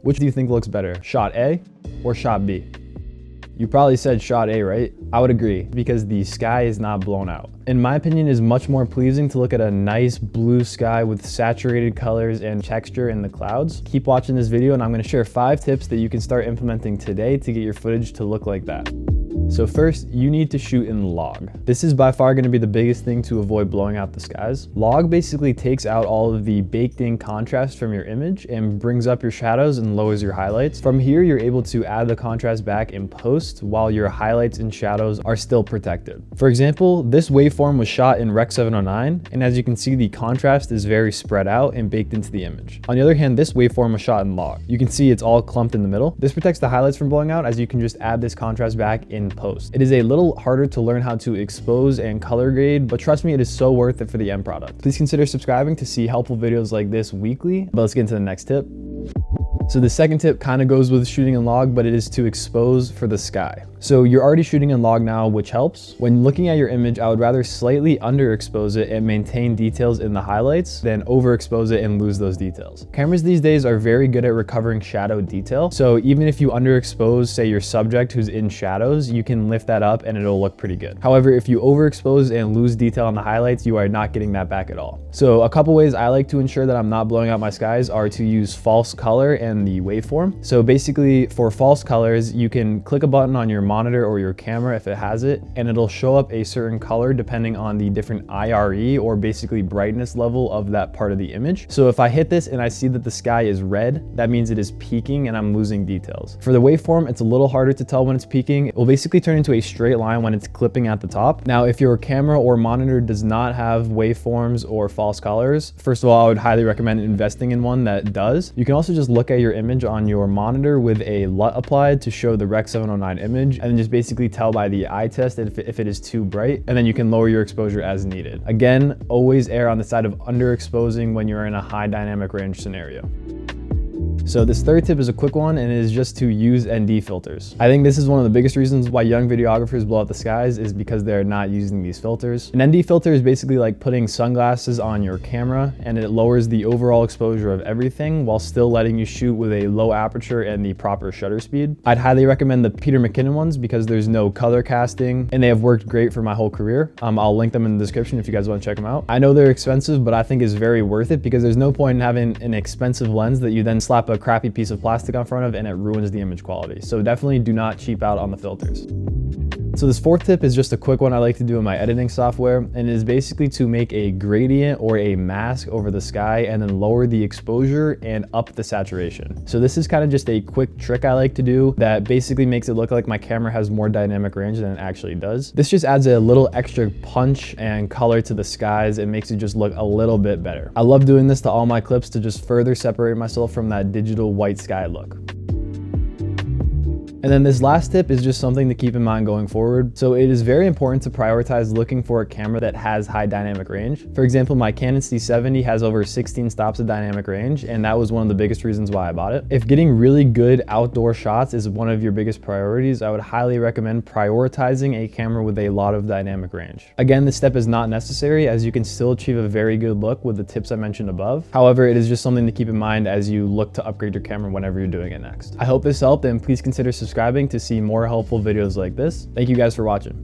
Which do you think looks better, shot A or shot B? You probably said shot A, right? I would agree, because the sky is not blown out. In my opinion, it is much more pleasing to look at a nice blue sky with saturated colors and texture in the clouds. Keep watching this video and I'm gonna share 5 tips that you can start implementing today to get your footage to look like that. So first, you need to shoot in log. This is by far going to be the biggest thing to avoid blowing out the skies. Log basically takes out all of the baked in contrast from your image and brings up your shadows and lowers your highlights. From here, you're able to add the contrast back in post while your highlights and shadows are still protected. For example, this waveform was shot in Rec. 709, and as you can see, the contrast is very spread out and baked into the image. On the other hand, this waveform was shot in log. You can see it's all clumped in the middle. This protects the highlights from blowing out, as you can just add this contrast back in post. It is a little harder to learn how to expose and color grade, but trust me, it is so worth it for the end product. Please consider subscribing to see helpful videos like this weekly. But let's get into the next tip. So the second tip kind of goes with shooting in log, but it is to expose for the sky. So you're already shooting in log now, which helps. When looking at your image, I would rather slightly underexpose it and maintain details in the highlights than overexpose it and lose those details. Cameras these days are very good at recovering shadow detail. So even if you underexpose, say, your subject who's in shadows, you can lift that up and it'll look pretty good. However, if you overexpose and lose detail on the highlights, you are not getting that back at all. So a couple ways I like to ensure that I'm not blowing out my skies are to use false color and the waveform. So basically, for false colors, you can click a button on your monitor or your camera if it has it, and it'll show up a certain color depending on the different IRE, or basically brightness level, of that part of the image. So if I hit this and I see that the sky is red, that means it is peaking and I'm losing details. For the waveform, it's a little harder to tell when it's peaking. It will basically turn into a straight line when it's clipping at the top. Now, if your camera or monitor does not have waveforms or false colors, first of all, I would highly recommend investing in one that does. You can also just look at your image on your monitor with a LUT applied to show the Rec. 709 image, and then just basically tell by the eye test if it is too bright, and then you can lower your exposure as needed. Again, always err on the side of underexposing when you're in a high dynamic range scenario. So this third tip is a quick one, and it is just to use ND filters. I think this is one of the biggest reasons why young videographers blow out the skies, is because they're not using these filters. An ND filter is basically like putting sunglasses on your camera, and it lowers the overall exposure of everything while still letting you shoot with a low aperture and the proper shutter speed. I'd highly recommend the Peter McKinnon ones because there's no color casting and they have worked great for my whole career. I'll link them in the description if you guys want to check them out. I know they're expensive, but I think it's very worth it because there's no point in having an expensive lens that you then slap a crappy piece of plastic on front of and it ruins the image quality. So definitely do not cheap out on the filters. So this fourth tip is just a quick one I like to do in my editing software, and it is basically to make a gradient or a mask over the sky and then lower the exposure and up the saturation. So this is kind of just a quick trick I like to do that basically makes it look like my camera has more dynamic range than it actually does. This just adds a little extra punch and color to the skies and makes it just look a little bit better. I love doing this to all my clips to just further separate myself from that digital white sky look. And then this last tip is just something to keep in mind going forward. So it is very important to prioritize looking for a camera that has high dynamic range. For example, my Canon C70 has over 16 stops of dynamic range, and that was one of the biggest reasons why I bought it. If getting really good outdoor shots is one of your biggest priorities, I would highly recommend prioritizing a camera with a lot of dynamic range. Again, this step is not necessary, as you can still achieve a very good look with the tips I mentioned above. However, it is just something to keep in mind as you look to upgrade your camera whenever you're doing it next. I hope this helped, and please consider subscribing to see more helpful videos like this. Thank you guys for watching.